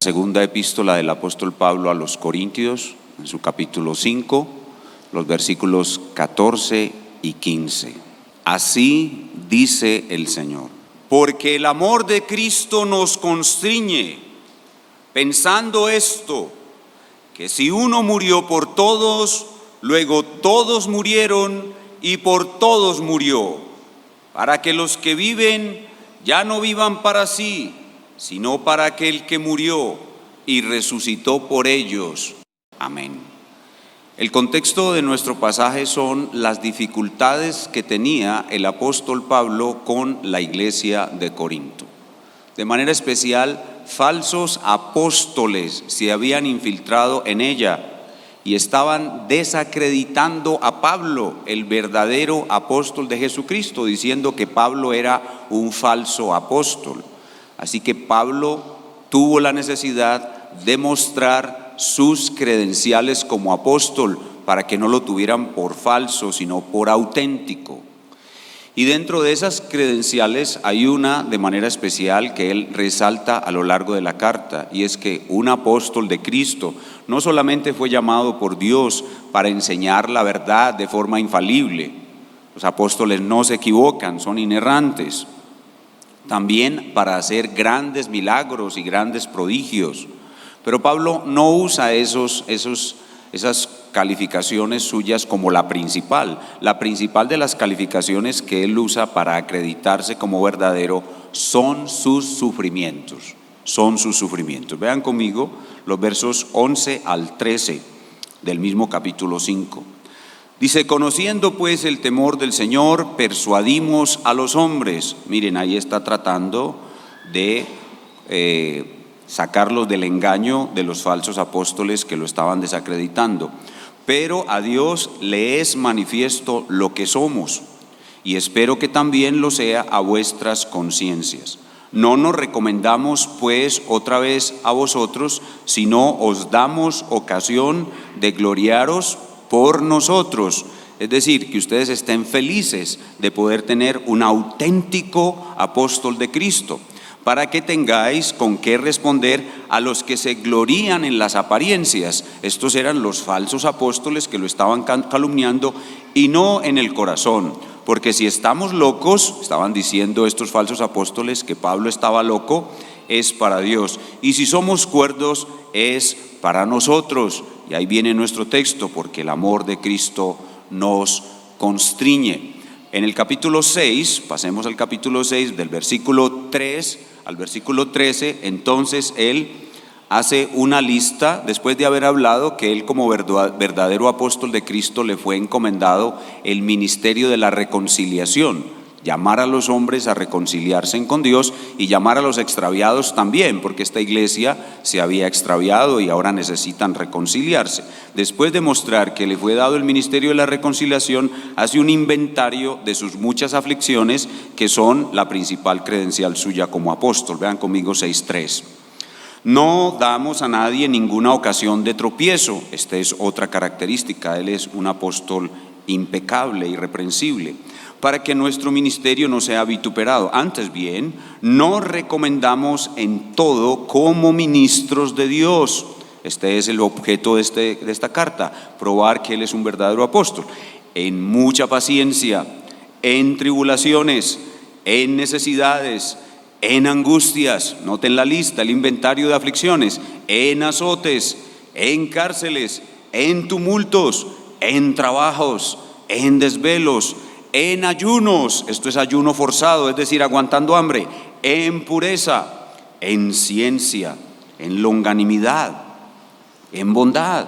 Segunda epístola del apóstol Pablo a los Corintios, en su capítulo 5, los versículos 14 y 15. Así dice el Señor: porque el amor de Cristo nos constriñe, pensando esto, que si uno murió por todos, luego todos murieron y por todos murió, para que los que viven ya no vivan para sí, sino para aquel que murió y resucitó por ellos. Amén. El contexto de nuestro pasaje son las dificultades que tenía el apóstol Pablo con la iglesia de Corinto. De manera especial, falsos apóstoles se habían infiltrado en ella y estaban desacreditando a Pablo, el verdadero apóstol de Jesucristo, diciendo que Pablo era un falso apóstol. Así que Pablo tuvo la necesidad de mostrar sus credenciales como apóstol para que no lo tuvieran por falso, sino por auténtico. Y dentro de esas credenciales hay una de manera especial que él resalta a lo largo de la carta, y es que un apóstol de Cristo no solamente fue llamado por Dios para enseñar la verdad de forma infalible. Los apóstoles no se equivocan, son inerrantes. También para hacer grandes milagros y grandes prodigios. Pero Pablo no usa esas calificaciones suyas como la principal. La principal de las calificaciones que él usa para acreditarse como verdadero son sus sufrimientos. Son sus sufrimientos. Vean conmigo los versos 11 al 13 del mismo capítulo 5. Dice: conociendo pues el temor del Señor, persuadimos a los hombres. Miren, ahí está tratando de sacarlos del engaño de los falsos apóstoles que lo estaban desacreditando. Pero a Dios le es manifiesto lo que somos, y espero que también lo sea a vuestras conciencias. No nos recomendamos pues otra vez a vosotros, sino os damos ocasión de gloriaros por nosotros, es decir, que ustedes estén felices de poder tener un auténtico apóstol de Cristo, para que tengáis con qué responder a los que se glorían en las apariencias. Estos eran los falsos apóstoles que lo estaban calumniando, y no en el corazón, porque si estamos locos, estaban diciendo estos falsos apóstoles que Pablo estaba loco, es para Dios, y si somos cuerdos es para nosotros. Y ahí viene nuestro texto: porque el amor de Cristo nos constriñe. En el capítulo 6, pasemos al capítulo 6, del versículo 3 al versículo 13, entonces él hace una lista, después de haber hablado que él como verdadero apóstol de Cristo le fue encomendado el ministerio de la reconciliación, llamar a los hombres a reconciliarse con Dios y llamar a los extraviados también, porque esta iglesia se había extraviado y ahora necesitan reconciliarse. Después de mostrar que le fue dado el ministerio de la reconciliación, hace un inventario de sus muchas aflicciones que son la principal credencial suya como apóstol. Vean conmigo 6:3. No damos a nadie ninguna ocasión de tropiezo. Esta es otra característica. Él es un apóstol impecable, irreprensible, para que nuestro ministerio no sea vituperado. Antes bien, nos recomendamos en todo como ministros de Dios. Este es el objeto de esta carta, probar que él es un verdadero apóstol. En mucha paciencia, en tribulaciones, en necesidades, en angustias, noten la lista, el inventario de aflicciones, en azotes, en cárceles, en tumultos, en trabajos, en desvelos, en ayunos, esto es ayuno forzado, es decir, aguantando hambre, en pureza, en ciencia, en longanimidad, en bondad,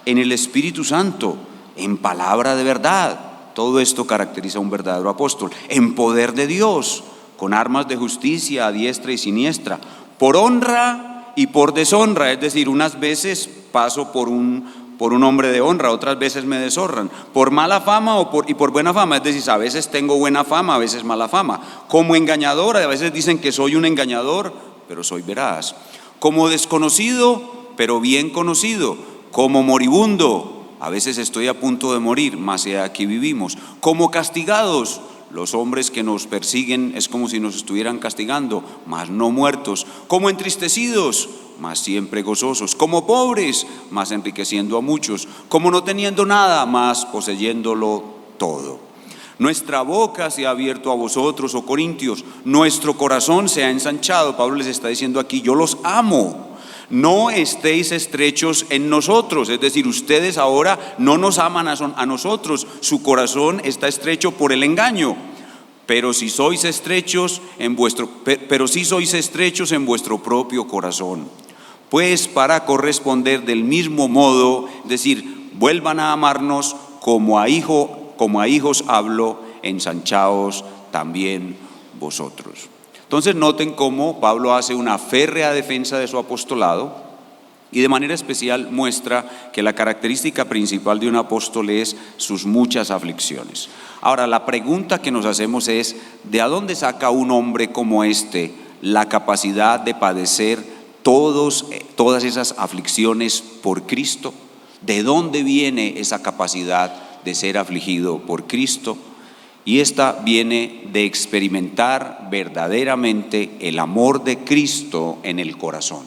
en el Espíritu Santo, en palabra de verdad. Todo esto caracteriza a un verdadero apóstol. En poder de Dios, con armas de justicia a diestra y siniestra, por honra y por deshonra, es decir, unas veces paso por un hombre de honra, otras veces me deshonran, por mala fama y por buena fama, es decir, a veces tengo buena fama, a veces mala fama, como engañador, a veces dicen que soy un engañador, pero soy veraz, como desconocido, pero bien conocido, como moribundo, a veces estoy a punto de morir, mas he aquí vivimos, como castigados. Los hombres que nos persiguen es como si nos estuvieran castigando, mas no muertos, como entristecidos, mas siempre gozosos, como pobres, mas enriqueciendo a muchos, como no teniendo nada, mas poseyéndolo todo. Nuestra boca se ha abierto a vosotros, oh Corintios, nuestro corazón se ha ensanchado. Pablo les está diciendo aquí: yo los amo. No estéis estrechos en nosotros, es decir, ustedes ahora no nos aman a nosotros, su corazón está estrecho por el engaño. Pero sí sois estrechos en vuestro propio corazón. Pues para corresponder del mismo modo, es decir, vuelvan a amarnos como a hijos hablo, ensanchaos también vosotros. Entonces noten cómo Pablo hace una férrea defensa de su apostolado y de manera especial muestra que la característica principal de un apóstol es sus muchas aflicciones. Ahora, la pregunta que nos hacemos es: ¿de dónde saca un hombre como este la capacidad de padecer todas esas aflicciones por Cristo? ¿De dónde viene esa capacidad de ser afligido por Cristo? Y esta viene de experimentar verdaderamente el amor de Cristo en el corazón.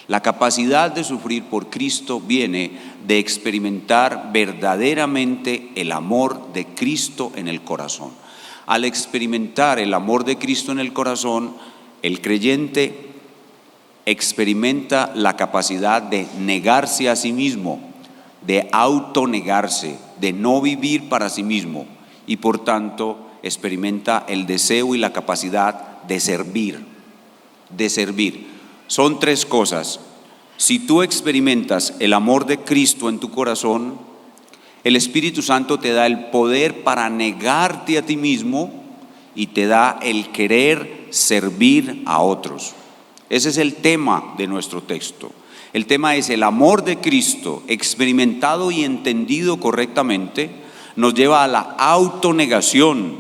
La capacidad de sufrir por Cristo viene de experimentar verdaderamente el amor de Cristo en el corazón. Al experimentar el amor de Cristo en el corazón, el creyente experimenta la capacidad de negarse a sí mismo, de autonegarse, de no vivir para sí mismo, y por tanto experimenta el deseo y la capacidad de servir. Son tres cosas. Si tú experimentas el amor de Cristo en tu corazón, el Espíritu Santo te da el poder para negarte a ti mismo y te da el querer servir a otros. Ese es el tema de nuestro texto. El tema es el amor de Cristo experimentado y entendido correctamente. Nos lleva a la autonegación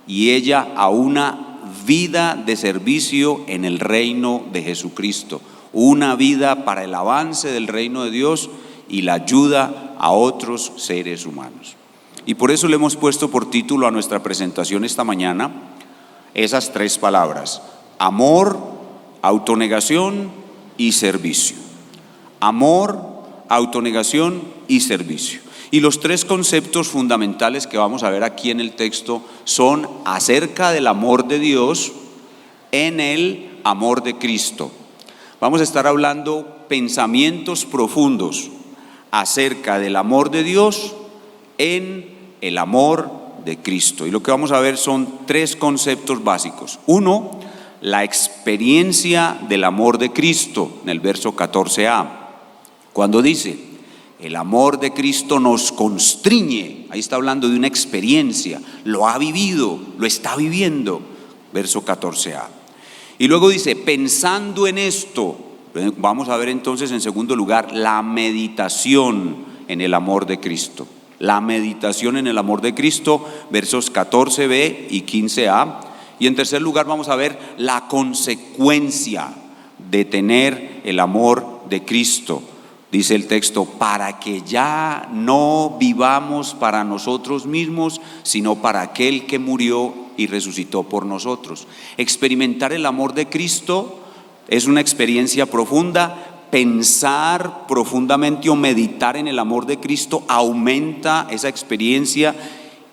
y ella a una vida de servicio en el reino de Jesucristo, una vida para el avance del reino de Dios y la ayuda a otros seres humanos. Y por eso le hemos puesto por título a nuestra presentación esta mañana esas tres palabras: amor, autonegación y servicio. Amor, autonegación y servicio. Y los tres conceptos fundamentales que vamos a ver aquí en el texto son acerca del amor de Dios en el amor de Cristo. Vamos a estar hablando pensamientos profundos acerca del amor de Dios en el amor de Cristo. Y lo que vamos a ver son tres conceptos básicos. Uno, la experiencia del amor de Cristo, en el verso 14a, cuando dice: el amor de Cristo nos constriñe. Ahí está hablando de una experiencia, lo ha vivido, lo está viviendo, verso 14a. Y luego dice: pensando en esto. Vamos a ver entonces en segundo lugar la meditación en el amor de Cristo. La meditación en el amor de Cristo, versos 14b y 15a. Y en tercer lugar vamos a ver la consecuencia de tener el amor de Cristo. Dice el texto: para que ya no vivamos para nosotros mismos, sino para aquel que murió y resucitó por nosotros. Experimentar el amor de Cristo es una experiencia profunda. Pensar profundamente o meditar en el amor de Cristo aumenta esa experiencia,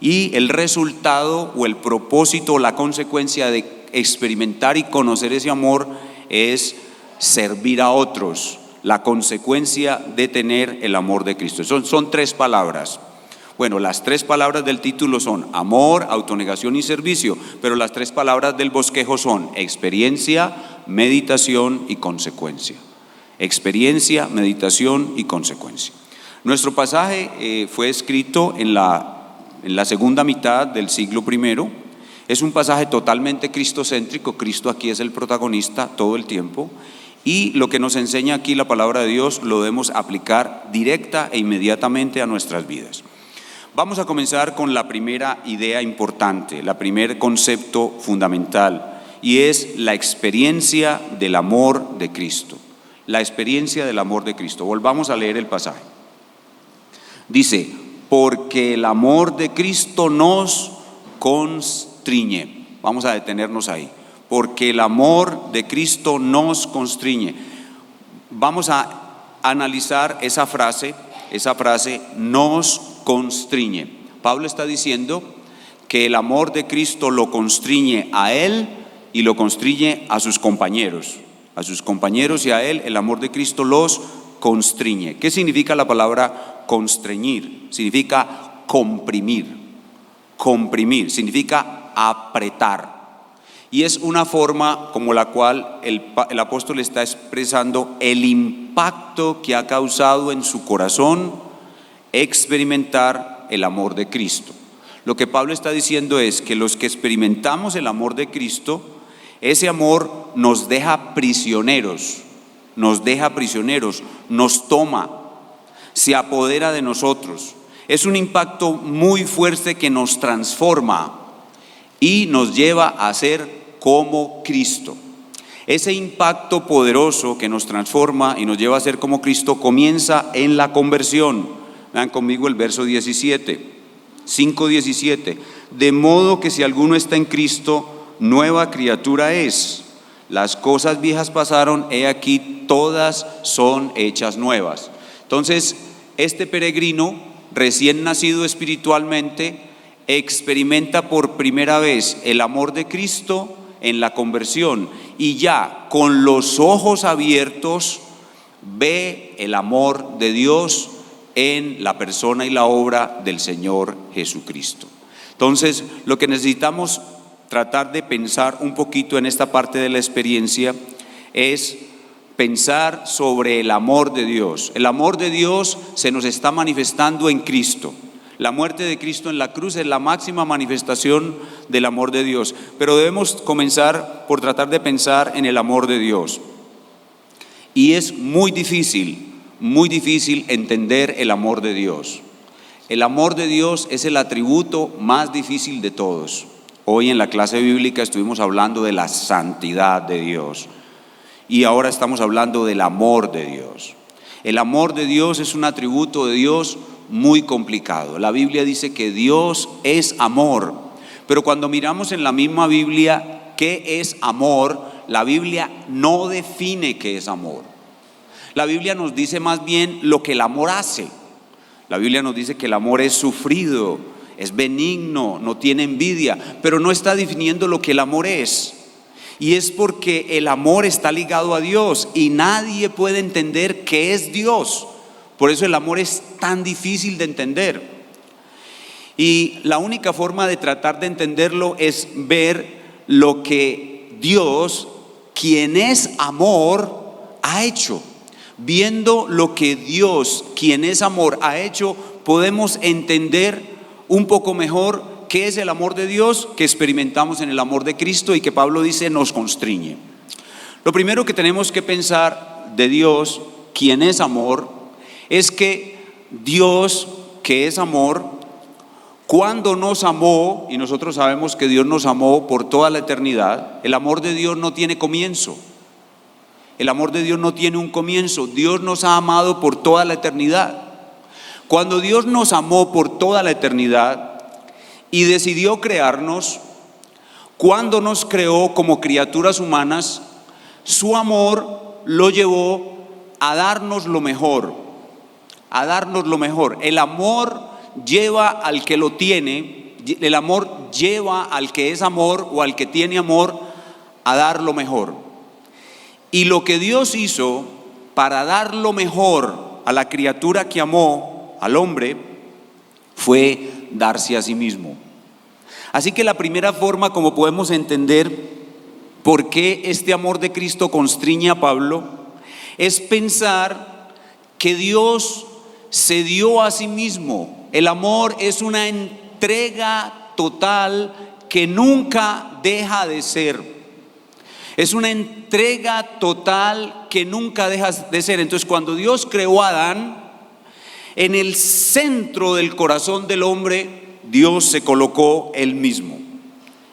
y el resultado o el propósito o la consecuencia de experimentar y conocer ese amor es servir a otros. La consecuencia de tener el amor de Cristo. Son tres palabras. Bueno, las tres palabras del título son amor, autonegación y servicio, pero las tres palabras del bosquejo son experiencia, meditación y consecuencia. Experiencia, meditación y consecuencia. Nuestro pasaje fue escrito en la segunda mitad del siglo I. Es un pasaje totalmente cristocéntrico. Cristo aquí es el protagonista todo el tiempo. Y lo que nos enseña aquí la palabra de Dios lo debemos aplicar directa e inmediatamente a nuestras vidas. Vamos a comenzar con la primera idea importante, el primer concepto fundamental, y es la experiencia del amor de Cristo. La experiencia del amor de Cristo. Volvamos a leer el pasaje. Dice: porque el amor de Cristo nos constriñe. Vamos a detenernos ahí. Porque el amor de Cristo nos constriñe. vamos a analizar esa frase nos constriñe. Pablo está diciendo que el amor de Cristo lo constriñe a él y lo constriñe a sus compañeros y a él el amor de Cristo los constriñe. ¿Qué significa la palabra constreñir? Significa comprimir, significa apretar. Y es una forma como la cual el apóstol está expresando el impacto que ha causado en su corazón experimentar el amor de Cristo. Lo que Pablo está diciendo es que los que experimentamos el amor de Cristo, ese amor nos deja prisioneros, nos toma, se apodera de nosotros. Es un impacto muy fuerte que nos transforma y nos lleva a ser como Cristo. Ese impacto poderoso que nos transforma y nos lleva a ser como Cristo comienza en la conversión. Vean conmigo el verso 5:17. De modo que si alguno está en Cristo, nueva criatura es. Las cosas viejas pasaron, he aquí todas son hechas nuevas. Entonces, este peregrino recién nacido espiritualmente experimenta por primera vez el amor de Cristo en la conversión y ya con los ojos abiertos ve el amor de Dios en la persona y la obra del Señor Jesucristo. Entonces, lo que necesitamos tratar de pensar un poquito en esta parte de la experiencia es pensar sobre el amor de Dios. El amor de Dios se nos está manifestando en Cristo. La muerte de Cristo en la cruz es la máxima manifestación del amor de Dios, pero debemos comenzar por tratar de pensar en el amor de Dios. Y es muy difícil entender el amor de Dios. El amor de Dios es el atributo más difícil de todos. Hoy en la clase bíblica estuvimos hablando de la santidad de Dios y ahora estamos hablando del amor de Dios. El amor de Dios es un atributo de Dios muy complicado. La Biblia dice que Dios es amor, pero cuando miramos en la misma Biblia qué es amor, la Biblia no define qué es amor. La Biblia nos dice más bien lo que el amor hace. La Biblia nos dice que el amor es sufrido, es benigno, no tiene envidia, pero no está definiendo lo que el amor es. Y es porque el amor está ligado a Dios y nadie puede entender qué es Dios. Por eso el amor es tan difícil de entender. Y la única forma de tratar de entenderlo es ver lo que Dios, quien es amor, ha hecho. Viendo lo que Dios, quien es amor, ha hecho, podemos entender un poco mejor qué es el amor de Dios que experimentamos en el amor de Cristo y que Pablo dice nos constriñe. Lo primero que tenemos que pensar de Dios, quien es amor, es que Dios, que es amor, cuando nos amó, y nosotros sabemos que Dios nos amó por toda la eternidad, el amor de Dios no tiene comienzo. El amor de Dios no tiene un comienzo. Dios nos ha amado por toda la eternidad. Cuando Dios nos amó por toda la eternidad y decidió crearnos, cuando nos creó como criaturas humanas, su amor lo llevó a darnos lo mejor. El amor lleva al que lo tiene, el amor lleva al que es amor o al que tiene amor a dar lo mejor. Y lo que Dios hizo para dar lo mejor a la criatura que amó, al hombre, fue darse a sí mismo. Así que la primera forma como podemos entender por qué este amor de Cristo constriñe a Pablo es pensar que Dios se dio a sí mismo. El amor es una entrega total que nunca deja de ser. Es una entrega total que nunca deja de ser. Entonces, cuando Dios creó a Adán, en el centro del corazón del hombre, Dios se colocó él mismo.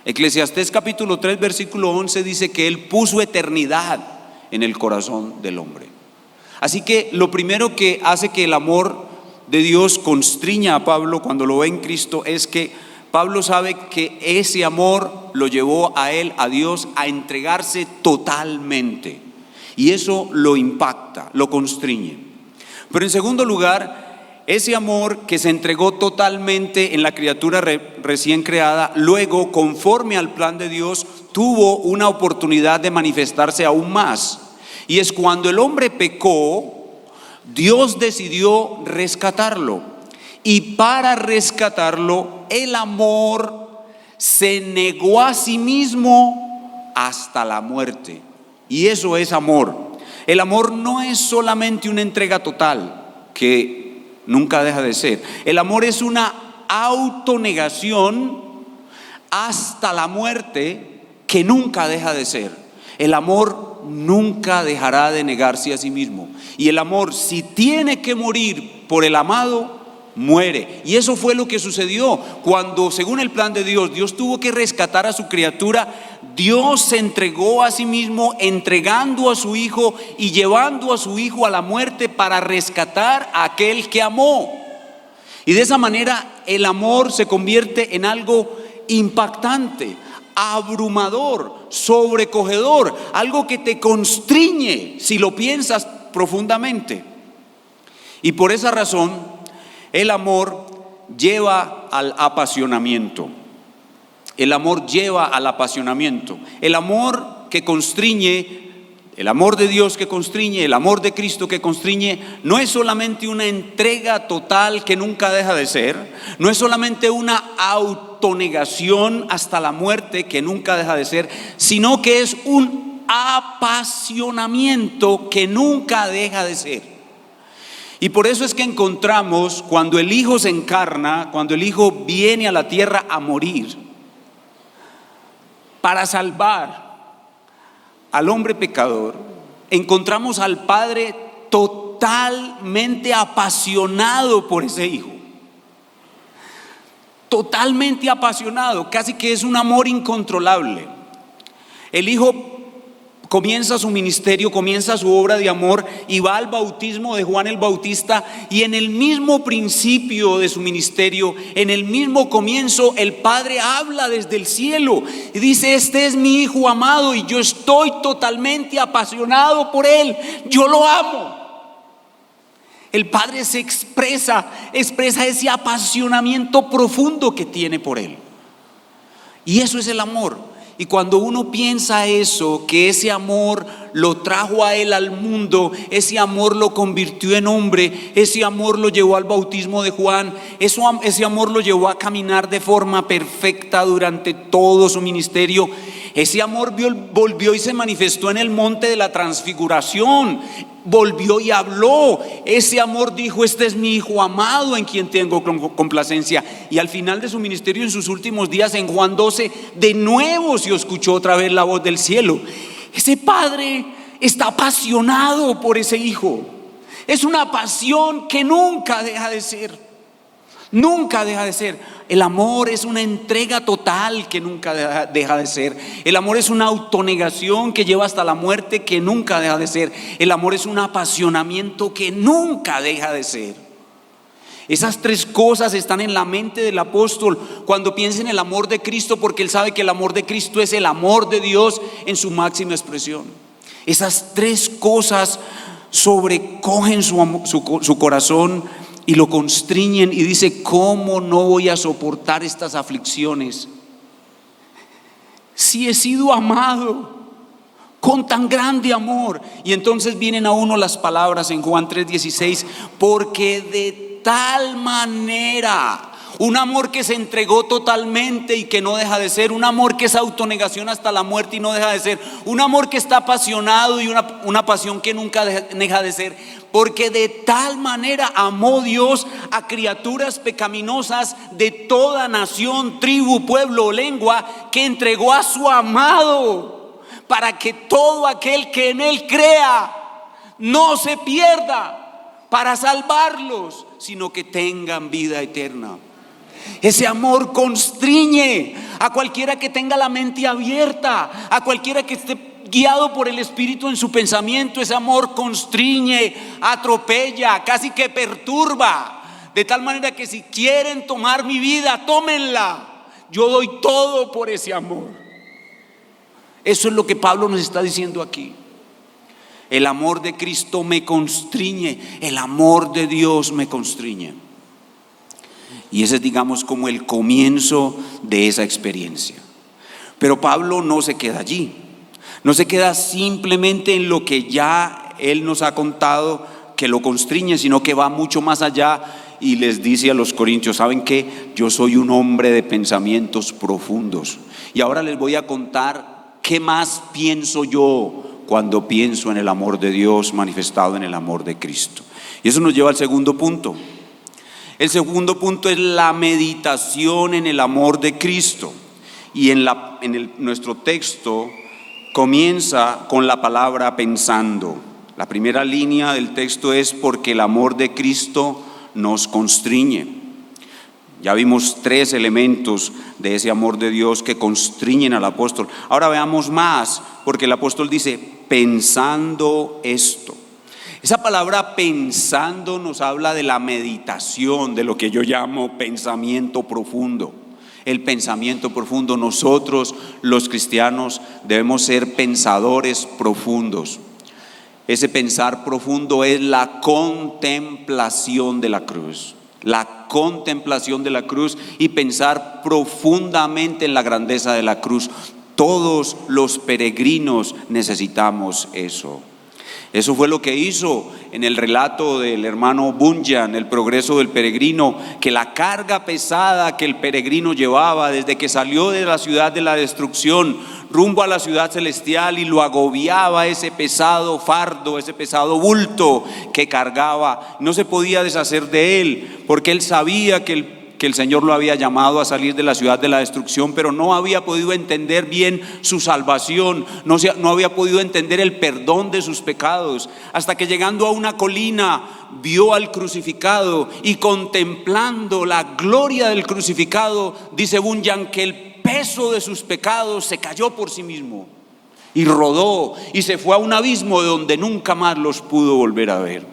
Eclesiastés capítulo 3, versículo 11 dice que Él puso eternidad en el corazón del hombre. Así que lo primero que hace que el amor de Dios constriña a Pablo cuando lo ve en Cristo es que Pablo sabe que ese amor lo llevó a él, a Dios, a entregarse totalmente. Y eso lo impacta, lo constriñe. Pero en segundo lugar, ese amor que se entregó totalmente en la criatura recién creada, luego, conforme al plan de Dios, tuvo una oportunidad de manifestarse aún más. Y es cuando el hombre pecó, Dios decidió rescatarlo. Y para rescatarlo, el amor se negó a sí mismo hasta la muerte. Y eso es amor. El amor no es solamente una entrega total, que nunca deja de ser. El amor es una autonegación hasta la muerte, que nunca deja de ser. El amor nunca dejará de negarse a sí mismo. Y el amor, si tiene que morir por el amado, muere. Y eso fue lo que sucedió cuando, según el plan de Dios, Dios tuvo que rescatar a su criatura. Dios se entregó a sí mismo, entregando a su hijo y llevando a su hijo a la muerte para rescatar a aquel que amó. Y de esa manera el amor se convierte en algo impactante, abrumador, sobrecogedor, algo que te constriñe si lo piensas profundamente. Y por esa razón, el amor lleva al apasionamiento. El amor lleva al apasionamiento. El amor que constriñe, el amor de Dios que constriñe, el amor de Cristo que constriñe, no es solamente una entrega total que nunca deja de ser, no es solamente una autonegación hasta la muerte que nunca deja de ser, sino que es un apasionamiento que nunca deja de ser. Y por eso es que encontramos, cuando el Hijo se encarna, cuando el Hijo viene a la tierra a morir para salvar al hombre pecador, encontramos al Padre totalmente apasionado por ese Hijo. Totalmente apasionado, casi que es un amor incontrolable. El Hijo comienza su ministerio, comienza su obra de amor y va al bautismo de Juan el Bautista, y en el mismo principio de su ministerio, en el mismo comienzo, el Padre habla desde el cielo y dice: este es mi Hijo amado y yo estoy totalmente apasionado por él, yo lo amo. El Padre se expresa ese apasionamiento profundo que tiene por él, y eso es el amor. Y cuando uno piensa eso, que ese amor lo trajo a él al mundo, ese amor lo convirtió en hombre, ese amor lo llevó al bautismo de Juan, ese amor lo llevó a caminar de forma perfecta durante todo su ministerio, ese amor volvió y se manifestó en el monte de la transfiguración, volvió y habló. Ese amor dijo: este es mi Hijo amado en quien tengo complacencia. Y al final de su ministerio, en sus últimos días, en Juan 12, de nuevo se escuchó otra vez la voz del cielo. Ese Padre está apasionado por ese Hijo. Es una pasión que nunca deja de ser. Nunca deja de ser. El amor es una entrega total que nunca deja de ser. El amor es una autonegación que lleva hasta la muerte que nunca deja de ser. El amor es un apasionamiento que nunca deja de ser. Esas tres cosas están en la mente del apóstol cuando piensa en el amor de Cristo, porque él sabe que el amor de Cristo es el amor de Dios en su máxima expresión. Esas tres cosas sobrecogen su corazón y lo constriñen, y dice: ¿cómo no voy a soportar estas aflicciones si he sido amado con tan grande amor? Y entonces vienen a uno las palabras en Juan 3:16: porque de tal manera, un amor que se entregó totalmente y que no deja de ser, un amor que es autonegación hasta la muerte y no deja de ser, un amor que está apasionado y una pasión que nunca deja de ser. Porque de tal manera amó Dios a criaturas pecaminosas de toda nación, tribu, pueblo o lengua, que entregó a su amado, para que todo aquel que en él crea no se pierda para salvarlos, sino que tengan vida eterna. Ese amor constriñe a cualquiera que tenga la mente abierta, a cualquiera que esté guiado por el Espíritu en su pensamiento. Ese amor constriñe, atropella, casi que perturba, de tal manera que si quieren tomar mi vida, tómenla. Yo doy todo por ese amor. Eso es lo que Pablo nos está diciendo aquí. El amor de Cristo me constriñe, el amor de Dios me constriñe. Y ese es, digamos, como el comienzo de esa experiencia. Pero Pablo no se queda allí, no se queda simplemente en lo que ya él nos ha contado que lo constriñe, sino que va mucho más allá y les dice a los corintios: ¿saben qué? Yo soy un hombre de pensamientos profundos. Y ahora les voy a contar qué más pienso yo cuando pienso en el amor de Dios manifestado en el amor de Cristo. Y eso nos lleva al segundo punto. El segundo punto es la meditación en el amor de Cristo. Y nuestro texto comienza con la palabra pensando. La primera línea del texto es: porque el amor de Cristo nos constriñe. Ya vimos 3 elementos de ese amor de Dios que constriñen al apóstol. Ahora veamos más, porque el apóstol dice: pensando esto. Esa palabra pensando nos habla de la meditación, de lo que yo llamo pensamiento profundo. El pensamiento profundo, nosotros los cristianos debemos ser pensadores profundos. Ese pensar profundo es la contemplación de la cruz. La contemplación de la cruz y pensar profundamente en la grandeza de la cruz. Todos los peregrinos necesitamos eso. Eso fue lo que hizo en el relato del hermano Bunyan, El progreso del peregrino, que la carga pesada que el peregrino llevaba desde que salió de la ciudad de la destrucción rumbo a la ciudad celestial, y lo agobiaba ese pesado fardo, ese pesado bulto que cargaba, no se podía deshacer de él, porque él sabía que el Señor lo había llamado a salir de la ciudad de la destrucción, pero no había podido entender bien su salvación, no había podido entender el perdón de sus pecados, hasta que llegando a una colina vio al crucificado, y contemplando la gloria del crucificado, dice Bunyan que el peso de sus pecados se cayó por sí mismo y rodó y se fue a un abismo de donde nunca más los pudo volver a ver.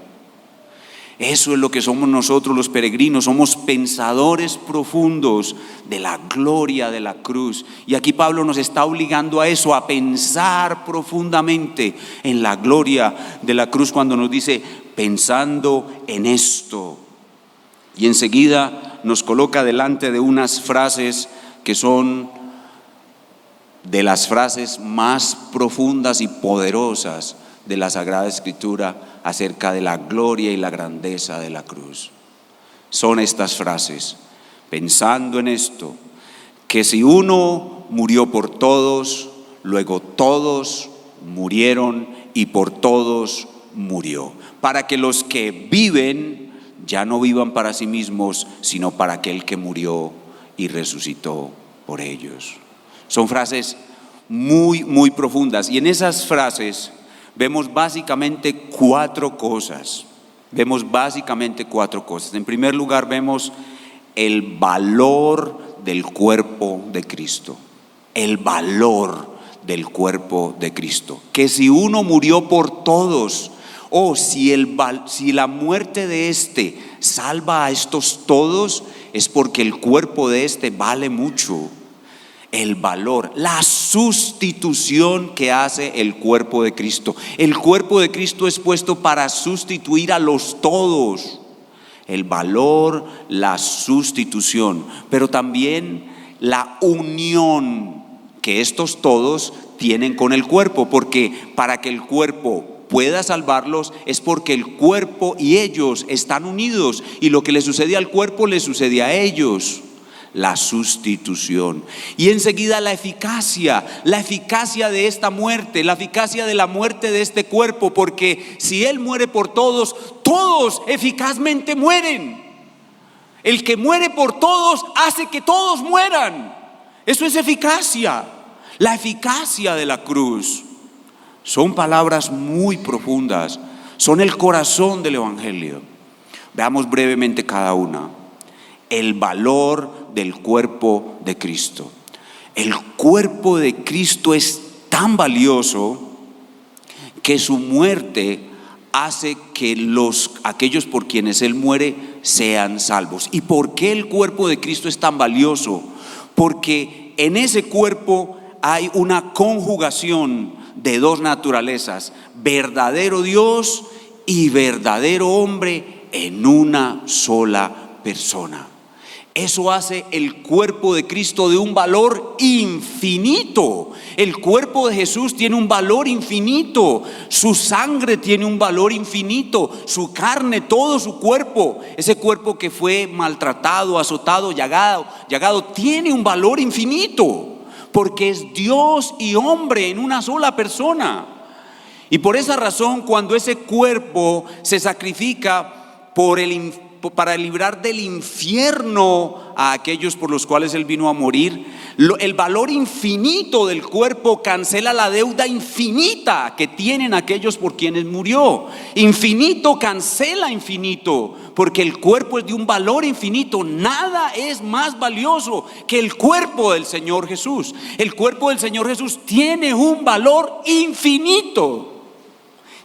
Eso es lo que somos nosotros los peregrinos, somos pensadores profundos de la gloria de la cruz. Y aquí Pablo nos está obligando a eso, a pensar profundamente en la gloria de la cruz, cuando nos dice: pensando en esto. Y enseguida nos coloca delante de unas frases que son de las frases más profundas y poderosas de la Sagrada Escritura acerca de la gloria y la grandeza de la cruz. Son estas frases: pensando en esto, que si uno murió por todos, luego todos murieron y por todos murió, para que los que viven ya no vivan para sí mismos, sino para aquel que murió y resucitó por ellos. Son frases muy, muy profundas, y en esas frases vemos básicamente 4 cosas. En primer lugar, vemos el valor del cuerpo de Cristo. El valor del cuerpo de Cristo. Que si uno murió por todos, si la muerte de este salva a estos todos, es porque el cuerpo de este vale mucho. El valor, la sustitución que hace el cuerpo de Cristo. El cuerpo de Cristo es puesto para sustituir a los todos. El valor, la sustitución, pero también la unión que estos todos tienen con el cuerpo, porque para que el cuerpo pueda salvarlos es porque el cuerpo y ellos están unidos, y lo que le sucede al cuerpo le sucede a ellos. La sustitución. Y enseguida la eficacia de esta muerte, la eficacia de la muerte de este cuerpo, porque si Él muere por todos, todos eficazmente mueren. El que muere por todos hace que todos mueran. Eso es eficacia, la eficacia de la cruz. Son palabras muy profundas, son el corazón del Evangelio. Veamos brevemente cada una. El valor del cuerpo de Cristo. El cuerpo de Cristo es tan valioso que su muerte hace que aquellos por quienes Él muere sean salvos. ¿Y por qué el cuerpo de Cristo es tan valioso? Porque en ese cuerpo hay una conjugación de dos naturalezas, verdadero Dios y verdadero hombre en una sola persona. Eso hace el cuerpo de Cristo de un valor infinito. El cuerpo de Jesús tiene un valor infinito. Su sangre tiene un valor infinito. Su carne, todo su cuerpo, ese cuerpo que fue maltratado, azotado, llagado, tiene un valor infinito. Porque es Dios y hombre en una sola persona. Y por esa razón, cuando ese cuerpo se sacrifica para librar del infierno a aquellos por los cuales Él vino a morir, el valor infinito del cuerpo cancela la deuda infinita que tienen aquellos por quienes murió. Infinito cancela infinito, porque el cuerpo es de un valor infinito. Nada es más valioso que el cuerpo del Señor Jesús. El cuerpo del Señor Jesús tiene un valor infinito,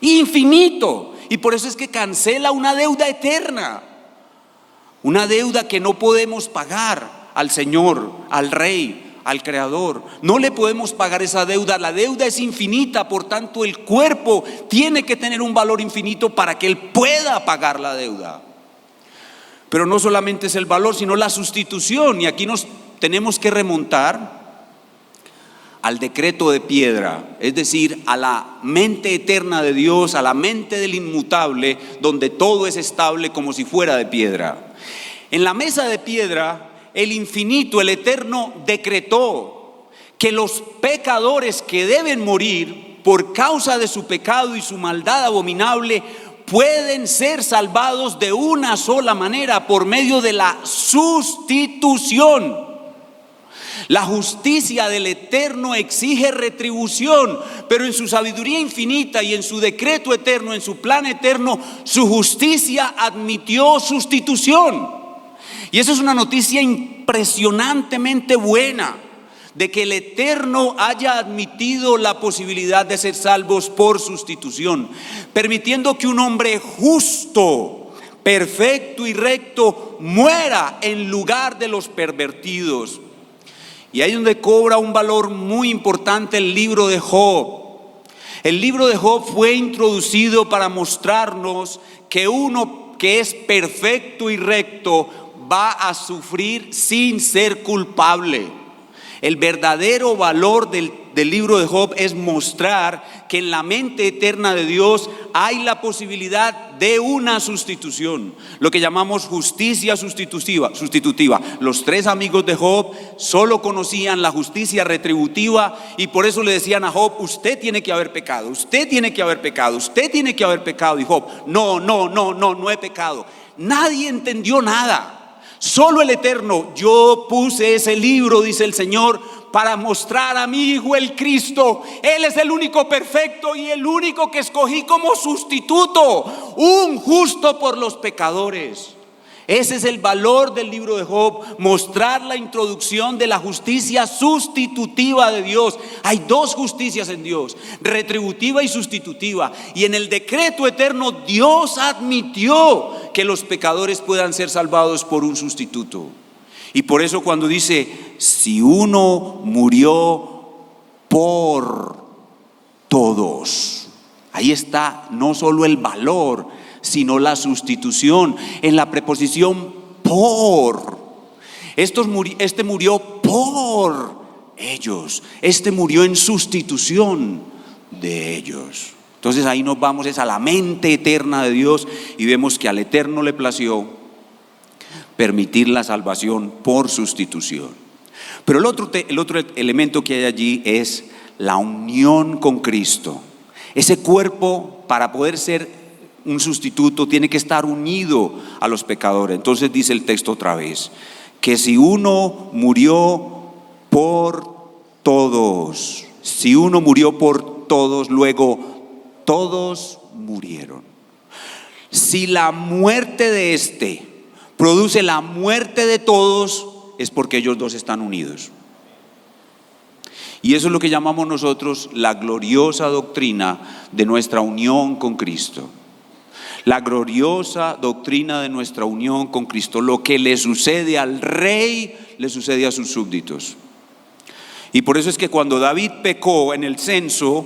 infinito, y por eso es que cancela una deuda eterna. Una deuda que no podemos pagar al Señor, al Rey, al Creador. No le podemos pagar esa deuda. La deuda es infinita, por tanto el cuerpo tiene que tener un valor infinito para que Él pueda pagar la deuda. Pero no solamente es el valor, sino la sustitución. Y aquí nos tenemos que remontar al decreto de piedra, es decir, a la mente eterna de Dios, a la mente del inmutable, donde todo es estable como si fuera de piedra. En la mesa de piedra, el infinito, el eterno, decretó que los pecadores que deben morir por causa de su pecado y su maldad abominable pueden ser salvados de una sola manera, por medio de la sustitución. La justicia del Eterno exige retribución, pero en su sabiduría infinita y en su decreto eterno, en su plan eterno, su justicia admitió sustitución. Y eso es una noticia impresionantemente buena, de que el Eterno haya admitido la posibilidad de ser salvos por sustitución, permitiendo que un hombre justo, perfecto y recto muera en lugar de los pervertidos. Y ahí es donde cobra un valor muy importante el libro de Job. El libro de Job fue introducido para mostrarnos que uno que es perfecto y recto va a sufrir sin ser culpable. El verdadero valor del libro de Job es mostrar que en la mente eterna de Dios hay la posibilidad de una sustitución, lo que llamamos justicia sustitutiva. Los tres amigos de Job solo conocían la justicia retributiva, y por eso le decían a Job: usted tiene que haber pecado, usted tiene que haber pecado, usted tiene que haber pecado. Y Job: no he pecado. Nadie entendió nada. Solo el Eterno. Yo puse ese libro, dice el Señor, para mostrar a mi Hijo el Cristo. Él es el único perfecto y el único que escogí como sustituto, un justo por los pecadores. Ese es el valor del libro de Job, mostrar la introducción de la justicia sustitutiva de Dios. Hay dos justicias en Dios, retributiva y sustitutiva. Y en el decreto eterno Dios admitió que los pecadores puedan ser salvados por un sustituto. Y por eso cuando dice: si uno murió por todos, ahí está no solo el valor, sino la sustitución en la preposición por. Este murió por ellos, este murió en sustitución de ellos. Entonces ahí nos vamos es a la mente eterna de Dios, y vemos que al Eterno le plació permitir la salvación por sustitución. Pero el otro elemento que hay allí es la unión con Cristo. Ese cuerpo, para poder ser un sustituto, tiene que estar unido a los pecadores. Entonces dice el texto otra vez, que si uno murió por todos, si uno murió por todos, luego todos murieron. Si la muerte de este produce la muerte de todos, es porque ellos dos están unidos. Y eso es lo que llamamos nosotros la gloriosa doctrina de nuestra unión con Cristo. La gloriosa doctrina de nuestra unión con Cristo. Lo que le sucede al rey, le sucede a sus súbditos. Y por eso es que cuando David pecó en el censo,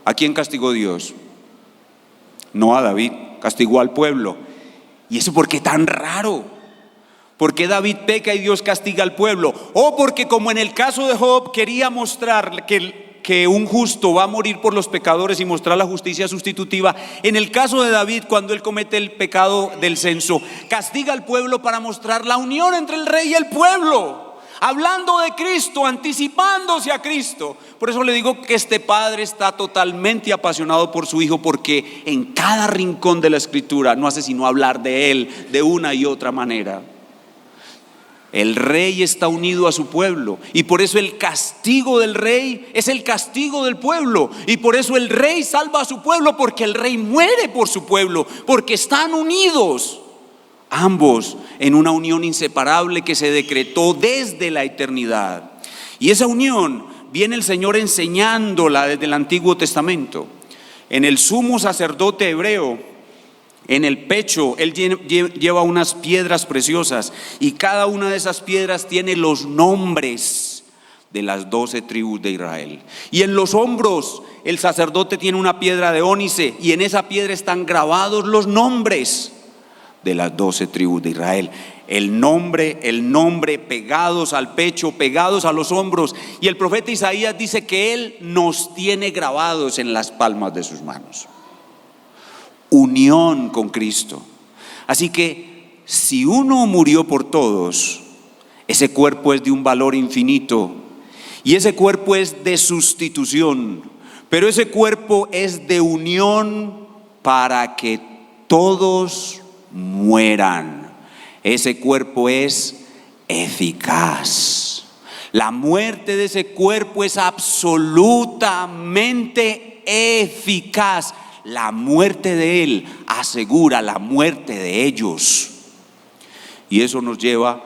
¿A quién castigó Dios? No a David, castigó al pueblo. ¿Y eso por qué tan raro? ¿Por qué David peca y Dios castiga al pueblo? O porque, como en el caso de Job, quería mostrar que un justo va a morir por los pecadores y mostrar la justicia sustitutiva. En el caso de David, cuando él comete el pecado del censo, castiga al pueblo para mostrar la unión entre el rey y el pueblo, hablando de Cristo, anticipándose a Cristo. Por eso le digo que este padre está totalmente apasionado por su hijo, porque en cada rincón de la escritura no hace sino hablar de él de una y otra manera. El rey está unido a su pueblo, y por eso el castigo del rey es el castigo del pueblo, y por eso el rey salva a su pueblo, porque el rey muere por su pueblo, porque están unidos ambos en una unión inseparable que se decretó desde la eternidad. Y esa unión viene el Señor enseñándola desde el Antiguo Testamento. En el sumo sacerdote hebreo, en el pecho, él lleva unas piedras preciosas, y cada una de esas piedras tiene los nombres de las 12 tribus de Israel. Y en los hombros el sacerdote tiene una piedra de ónice, y en esa piedra están grabados los nombres de las 12 tribus de Israel. El nombre pegados al pecho, pegados a los hombros. Y el profeta Isaías dice que él nos tiene grabados en las palmas de sus manos. Unión con Cristo. Así que si uno murió por todos, ese cuerpo es de un valor infinito, y ese cuerpo es de sustitución, pero ese cuerpo es de unión para que todos mueran. Ese cuerpo es eficaz. La muerte de ese cuerpo es absolutamente eficaz. La muerte de él asegura la muerte de ellos. Y eso nos lleva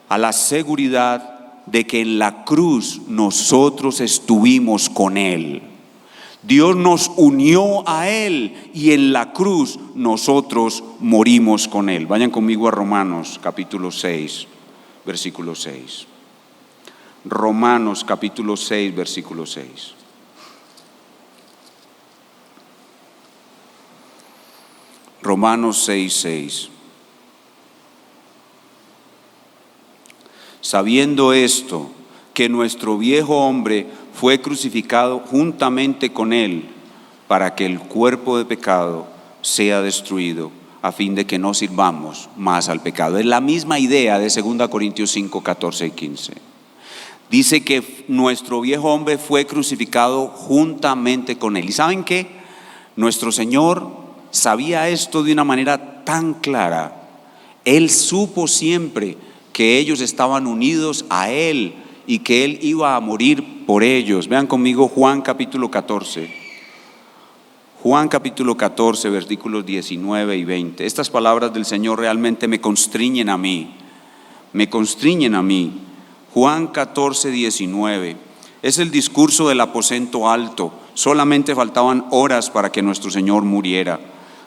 a la seguridad de que en la cruz nosotros estuvimos con él. Dios nos unió a él, y en la cruz nosotros morimos con él. Vayan conmigo a Romanos capítulo 6, versículo 6. Romanos capítulo 6, versículo 6. Romanos 6, 6. Sabiendo esto, que nuestro viejo hombre fue crucificado juntamente con él, para que el cuerpo de pecado sea destruido, a fin de que no sirvamos más al pecado. Es la misma idea de 2 Corintios 5, 14 y 15. Dice que nuestro viejo hombre fue crucificado juntamente con él. ¿Y saben qué? Nuestro Señor sabía esto de una manera tan clara. Él supo siempre que ellos estaban unidos a él y que él iba a morir por ellos. Vean conmigo Juan capítulo 14. Juan capítulo 14, versículos 19 y 20. Estas palabras del Señor realmente me constriñen a mí. Me constriñen a mí. Juan 14, 19. Es el discurso del aposento alto. Solamente faltaban horas para que nuestro Señor muriera.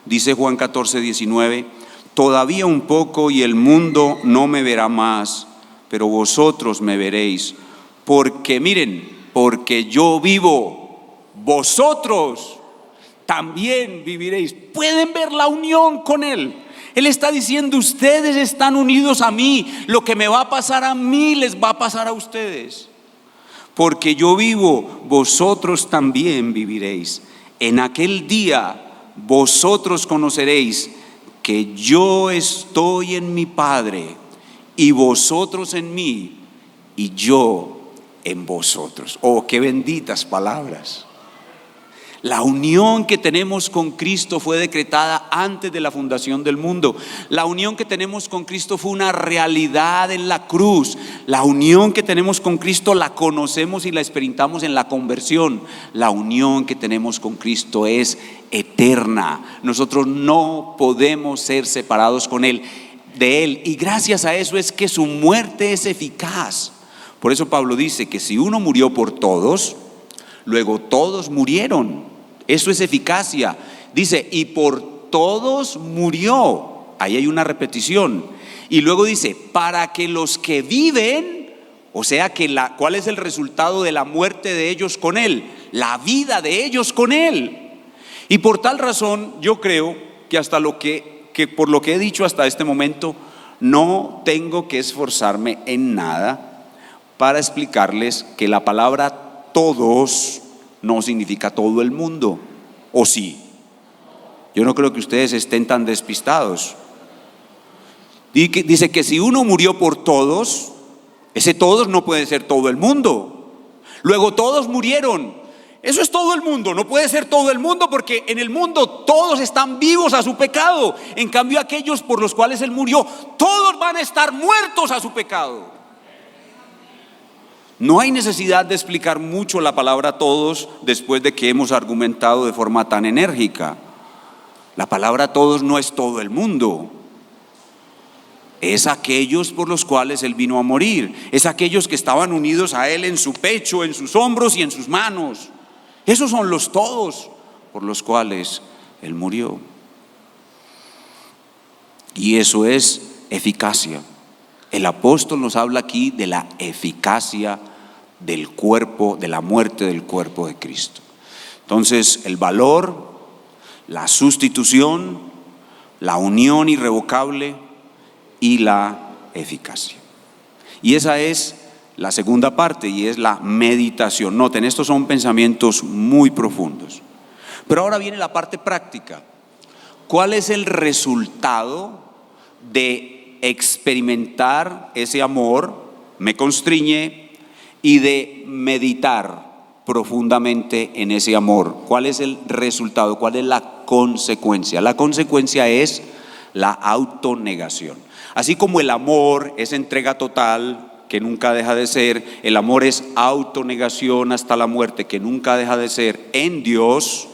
Dice Juan 14, 19: todavía un poco y el mundo no me verá más, pero vosotros me veréis. Porque miren, porque yo vivo, vosotros también viviréis. Pueden ver la unión con él. Él está diciendo: ustedes están unidos a mí. Lo que me va a pasar a mí les va a pasar a ustedes. Porque yo vivo, vosotros también viviréis. En aquel día vosotros conoceréis que yo estoy en mi Padre, y vosotros en mí, y yo en vosotros. Oh, qué benditas palabras. La unión que tenemos con Cristo fue decretada antes de la fundación del mundo. La unión que tenemos con Cristo fue una realidad en la cruz. La unión que tenemos con Cristo la conocemos y la experimentamos en la conversión. La unión que tenemos con Cristo es eterna. Nosotros no podemos ser separados de Él, y gracias a eso es que su muerte es eficaz. Por eso Pablo dice que si uno murió por todos, luego todos murieron. Eso es eficacia. Dice: y por todos murió. Ahí hay una repetición. Y luego dice: para que los que viven, o sea que ¿cuál es el resultado de la muerte de ellos con él? la vida de ellos con Él. Y por tal razón yo creo que hasta que por lo que he dicho hasta este momento, no tengo que esforzarme en nada para explicarles que la palabra todos no significa todo el mundo, ¿o sí? Yo no creo que ustedes estén tan despistados. Dice que si uno murió por todos, ese todos no puede ser todo el mundo. Luego todos murieron. Eso es todo el mundo, no puede ser todo el mundo, porque en el mundo todos están vivos a su pecado. En cambio, aquellos por los cuales Él murió, todos van a estar muertos a su pecado. No hay necesidad de explicar mucho la palabra todos después de que hemos argumentado de forma tan enérgica. La palabra todos no es todo el mundo. Es aquellos por los cuales Él vino a morir. Es aquellos que estaban unidos a Él en su pecho, en sus hombros y en sus manos. Esos son los todos por los cuales Él murió. Y eso es eficacia. El apóstol nos habla aquí de la eficacia del cuerpo, de la muerte del cuerpo de Cristo. Entonces, el valor, la sustitución, la unión irrevocable y la eficacia. Y esa es la segunda parte, y es la meditación. Noten, estos son pensamientos muy profundos. Pero ahora viene la parte práctica. ¿Cuál es el resultado de experimentar ese amor? Me constriñe, y de meditar profundamente en ese amor. ¿Cuál es el resultado? ¿Cuál es la consecuencia? La consecuencia es la autonegación. Así como el amor es entrega total, que nunca deja de ser, el amor es autonegación hasta la muerte, que nunca deja de ser en Dios,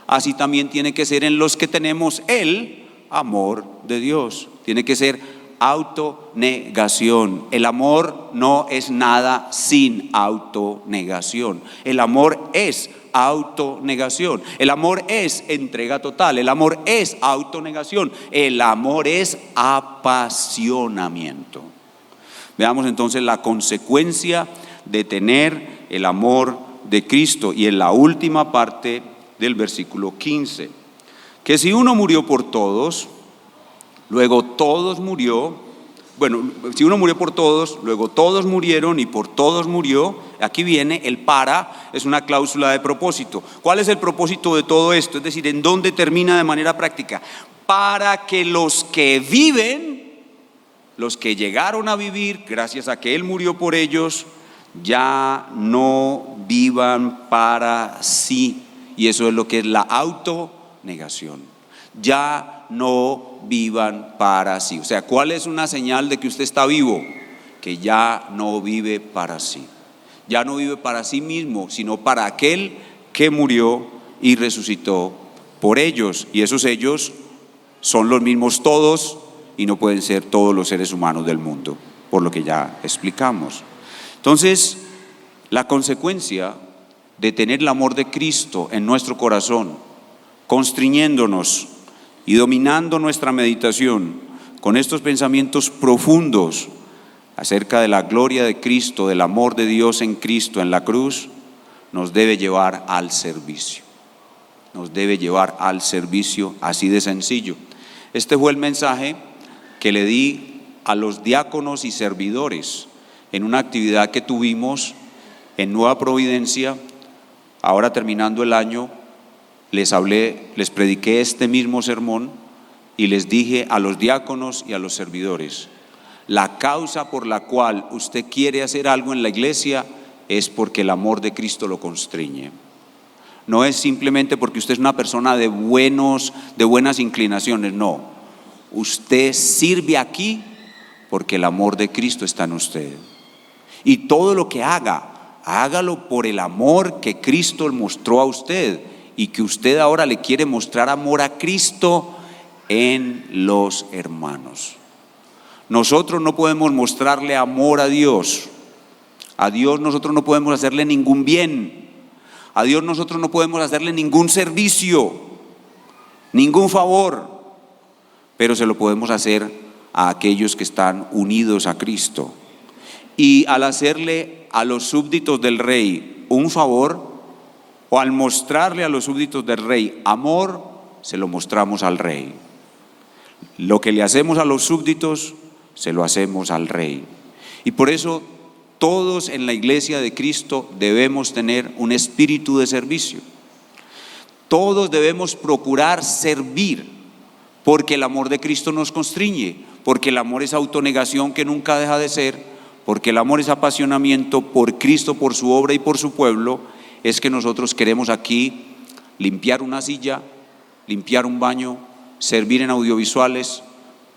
así también tiene que ser en los que tenemos el amor de Dios. Tiene que ser autonegación. El amor no es nada sin autonegación. El amor es autonegación. El amor es entrega total. El amor es autonegación. El amor es apasionamiento. Veamos entonces la consecuencia de tener el amor de Cristo. Y en la última parte del versículo 15, que si uno murió por todos, luego todos murió. Bueno, si uno murió por todos, luego todos murieron y por todos murió. Aquí viene el para, es una cláusula de propósito. ¿Cuál es el propósito de todo esto? Es decir, ¿en dónde termina de manera práctica? Para que los que viven, los que llegaron a vivir gracias a que Él murió por ellos, ya no vivan para sí. Y eso es lo que es la autonegación. Ya no vivan para sí. O sea, ¿cuál es una señal de que usted está vivo? Que ya no vive para sí. Ya no vive para sí mismo, sino para aquel que murió y resucitó por ellos. Y esos ellos son los mismos todos, y no pueden ser todos los seres humanos del mundo, por lo que ya explicamos. Entonces, la consecuencia de tener el amor de Cristo en nuestro corazón, constriñéndonos y dominando nuestra meditación con estos pensamientos profundos acerca de la gloria de Cristo, del amor de Dios en Cristo en la cruz, nos debe llevar al servicio. Nos debe llevar al servicio, así de sencillo. Este fue el mensaje que le di a los diáconos y servidores en una actividad que tuvimos en Nueva Providencia. Ahora, terminando el año, les prediqué este mismo sermón y les dije a los diáconos y a los servidores: la causa por la cual usted quiere hacer algo en la iglesia es porque el amor de Cristo lo constriñe. No es simplemente porque usted es una persona de buenas inclinaciones, no. Usted sirve aquí porque el amor de Cristo está en usted. Y todo lo que haga, hágalo por el amor que Cristo mostró a usted, y que usted ahora le quiere mostrar amor a Cristo en los hermanos. Nosotros no podemos mostrarle amor a Dios. A Dios nosotros no podemos hacerle ningún bien. A Dios nosotros no podemos hacerle ningún servicio, ningún favor. Pero se lo podemos hacer a aquellos que están unidos a Cristo. Y al hacerle a los súbditos del rey un favor, o al mostrarle a los súbditos del rey amor, se lo mostramos al rey. Lo que le hacemos a los súbditos, se lo hacemos al rey. Y por eso todos en la iglesia de Cristo debemos tener un espíritu de servicio. Todos debemos procurar servir, porque el amor de Cristo nos constriñe, porque el amor es autonegación que nunca deja de ser, porque el amor es apasionamiento por Cristo, por su obra y por su pueblo. Es que nosotros queremos aquí limpiar una silla, limpiar un baño, servir en audiovisuales,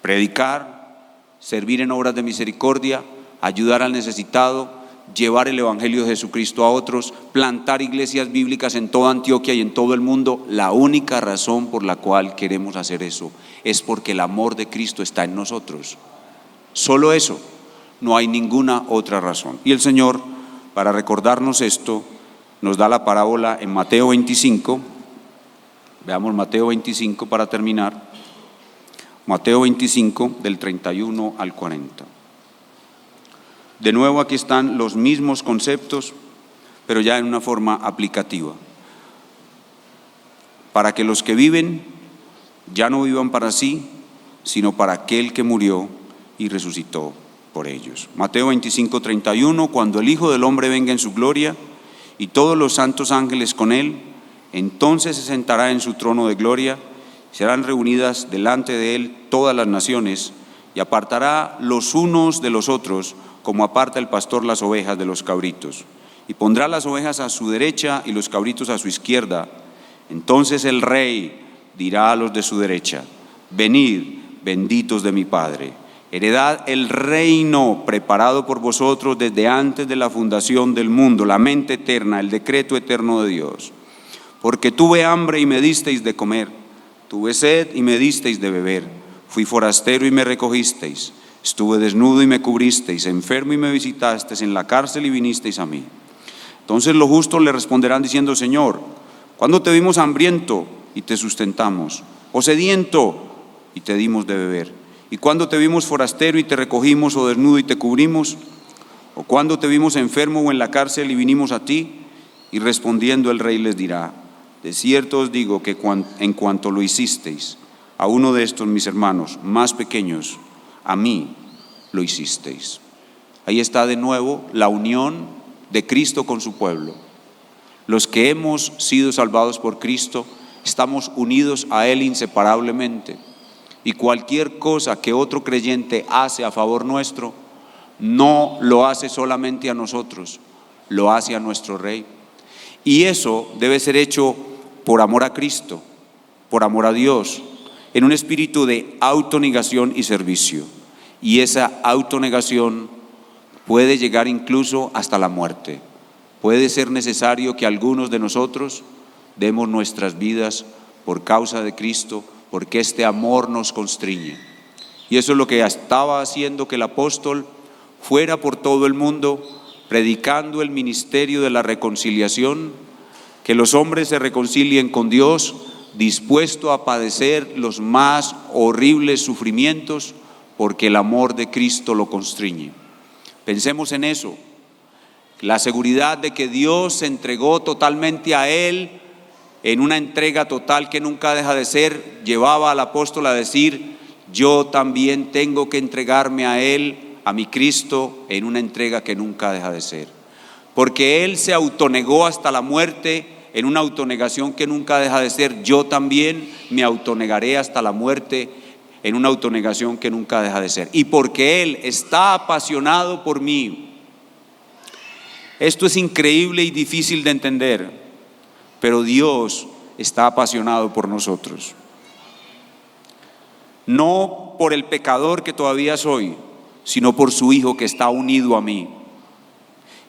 predicar, servir en obras de misericordia, ayudar al necesitado, llevar el evangelio de Jesucristo a otros, plantar iglesias bíblicas en toda Antioquia y en todo el mundo. La única razón por la cual queremos hacer eso es porque el amor de Cristo está en nosotros. Solo eso, no hay ninguna otra razón. Y el Señor, para recordarnos esto, nos da la parábola en Mateo 25. Veamos Mateo 25 para terminar. Mateo 25 del 31 al 40. De nuevo aquí están los mismos conceptos, pero ya en una forma aplicativa. Para que los que viven ya no vivan para sí, sino para aquel que murió y resucitó por ellos. Mateo 25, 31, cuando el Hijo del Hombre venga en su gloria y todos los santos ángeles con él, entonces se sentará en su trono de gloria, serán reunidas delante de él todas las naciones, y apartará los unos de los otros, como aparta el pastor las ovejas de los cabritos, y pondrá las ovejas a su derecha y los cabritos a su izquierda. Entonces el rey dirá a los de su derecha: venid, benditos de mi Padre, heredad el reino preparado por vosotros desde antes de la fundación del mundo, la mente eterna, el decreto eterno de Dios. Porque tuve hambre y me disteis de comer, tuve sed y me disteis de beber, fui forastero y me recogisteis, estuve desnudo y me cubristeis, enfermo y me visitasteis, en la cárcel y vinisteis a mí. Entonces los justos le responderán diciendo: Señor, ¿cuándo te vimos hambriento y te sustentamos, o sediento y te dimos de beber? ¿Y cuándo te vimos forastero y te recogimos, o desnudo y te cubrimos? ¿O cuándo te vimos enfermo o en la cárcel y vinimos a ti? Y respondiendo el rey les dirá: de cierto os digo que en cuanto lo hicisteis a uno de estos mis hermanos más pequeños, a mí lo hicisteis. Ahí está de nuevo la unión de Cristo con su pueblo. Los que hemos sido salvados por Cristo estamos unidos a Él inseparablemente. Y cualquier cosa que otro creyente hace a favor nuestro, no lo hace solamente a nosotros, lo hace a nuestro Rey. Y eso debe ser hecho por amor a Cristo, por amor a Dios, en un espíritu de autonegación y servicio. Y esa autonegación puede llegar incluso hasta la muerte. Puede ser necesario que algunos de nosotros demos nuestras vidas por causa de Cristo, porque este amor nos constriñe. Y eso es lo que estaba haciendo que el apóstol fuera por todo el mundo predicando el ministerio de la reconciliación, que los hombres se reconcilien con Dios, dispuesto a padecer los más horribles sufrimientos, porque el amor de Cristo lo constriñe. Pensemos en eso, la seguridad de que Dios se entregó totalmente a Él, en una entrega total que nunca deja de ser, llevaba al apóstol a decir: yo también tengo que entregarme a Él, a mi Cristo, en una entrega que nunca deja de ser. Porque Él se autonegó hasta la muerte, en una autonegación que nunca deja de ser, yo también me autonegaré hasta la muerte, en una autonegación que nunca deja de ser. Y porque Él está apasionado por mí. Esto es increíble y difícil de entender, pero Dios está apasionado por nosotros. No por el pecador que todavía soy, sino por su Hijo que está unido a mí.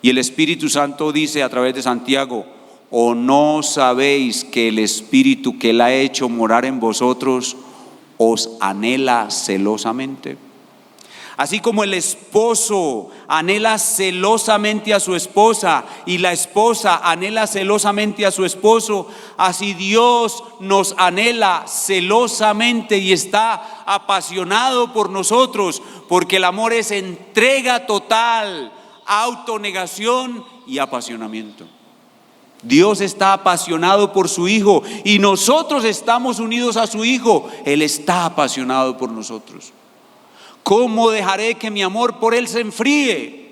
Y el Espíritu Santo dice a través de Santiago: ¿o no sabéis que el Espíritu que Él ha hecho morar en vosotros os anhela celosamente? Así como el esposo anhela celosamente a su esposa y la esposa anhela celosamente a su esposo, así Dios nos anhela celosamente y está apasionado por nosotros, porque el amor es entrega total, autonegación y apasionamiento. Dios está apasionado por su Hijo y nosotros estamos unidos a su Hijo. Él está apasionado por nosotros. ¿Cómo dejaré que mi amor por Él se enfríe?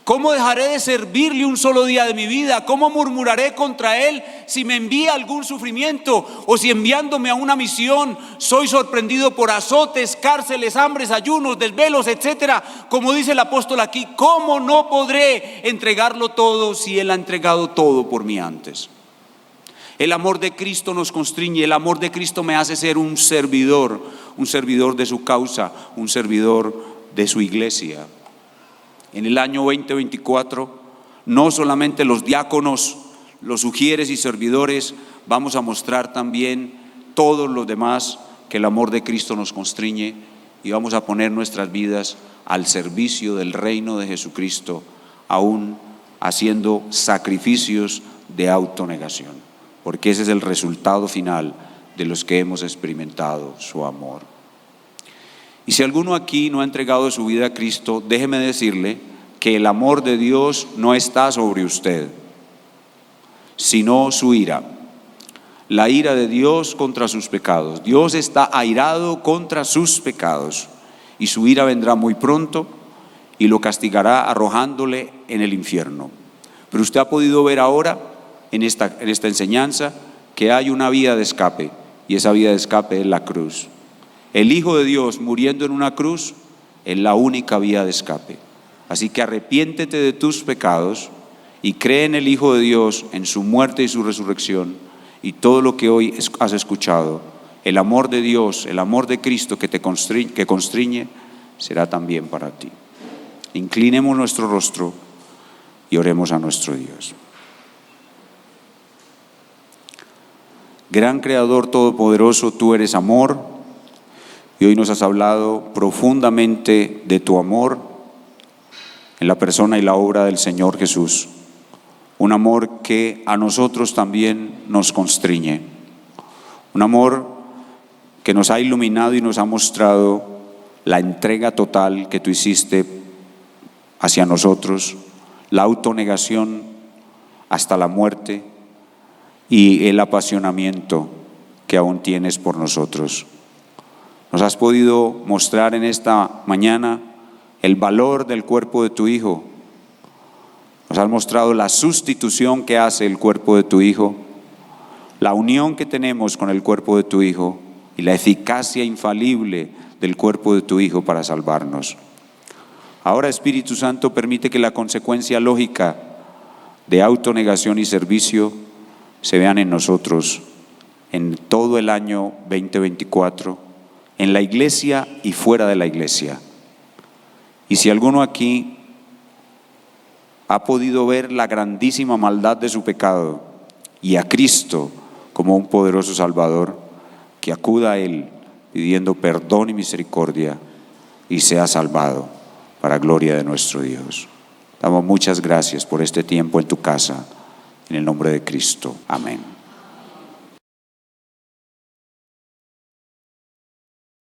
¿Cómo dejaré de servirle un solo día de mi vida? ¿Cómo murmuraré contra Él si me envía algún sufrimiento? O si enviándome a una misión soy sorprendido por azotes, cárceles, hambres, ayunos, desvelos, etcétera. Como dice el apóstol aquí, ¿cómo no podré entregarlo todo si Él ha entregado todo por mí antes? El amor de Cristo nos constriñe, el amor de Cristo me hace ser un servidor de su causa, un servidor de su iglesia. En el año 2024, no solamente los diáconos, los sugieres y servidores, vamos a mostrar también todos los demás que el amor de Cristo nos constriñe y vamos a poner nuestras vidas al servicio del reino de Jesucristo, aún haciendo sacrificios de autonegación, porque ese es el resultado final de los que hemos experimentado su amor. Y si alguno aquí no ha entregado su vida a Cristo, déjeme decirle que el amor de Dios no está sobre usted, sino su ira. La ira de Dios contra sus pecados. Dios está airado contra sus pecados y su ira vendrá muy pronto y lo castigará arrojándole en el infierno. Pero usted ha podido ver ahora en esta enseñanza que hay una vía de escape y esa vía de escape es la cruz. El Hijo de Dios muriendo en una cruz es la única vía de escape. Así que arrepiéntete de tus pecados y cree en el Hijo de Dios, en su muerte y su resurrección, y todo lo que hoy has escuchado, el amor de Dios, el amor de Cristo que constriñe, será también para ti. Inclinemos nuestro rostro y oremos a nuestro Dios. Gran Creador todopoderoso, tú eres amor. Y hoy nos has hablado profundamente de tu amor en la persona y la obra del Señor Jesús. Un amor que a nosotros también nos constriñe. Un amor que nos ha iluminado y nos ha mostrado la entrega total que tú hiciste hacia nosotros, la autonegación hasta la muerte y el apasionamiento que aún tienes por nosotros. Nos has podido mostrar en esta mañana el valor del cuerpo de tu Hijo. Nos has mostrado la sustitución que hace el cuerpo de tu Hijo, la unión que tenemos con el cuerpo de tu Hijo y la eficacia infalible del cuerpo de tu Hijo para salvarnos. Ahora, Espíritu Santo, permite que la consecuencia lógica de autonegación y servicio se vean en nosotros en todo el año 2024, en la iglesia y fuera de la iglesia. Y si alguno aquí ha podido ver la grandísima maldad de su pecado y a Cristo como un poderoso Salvador, que acuda a Él pidiendo perdón y misericordia y sea salvado para gloria de nuestro Dios. Damos muchas gracias por este tiempo en tu casa, en el nombre de Cristo. Amén.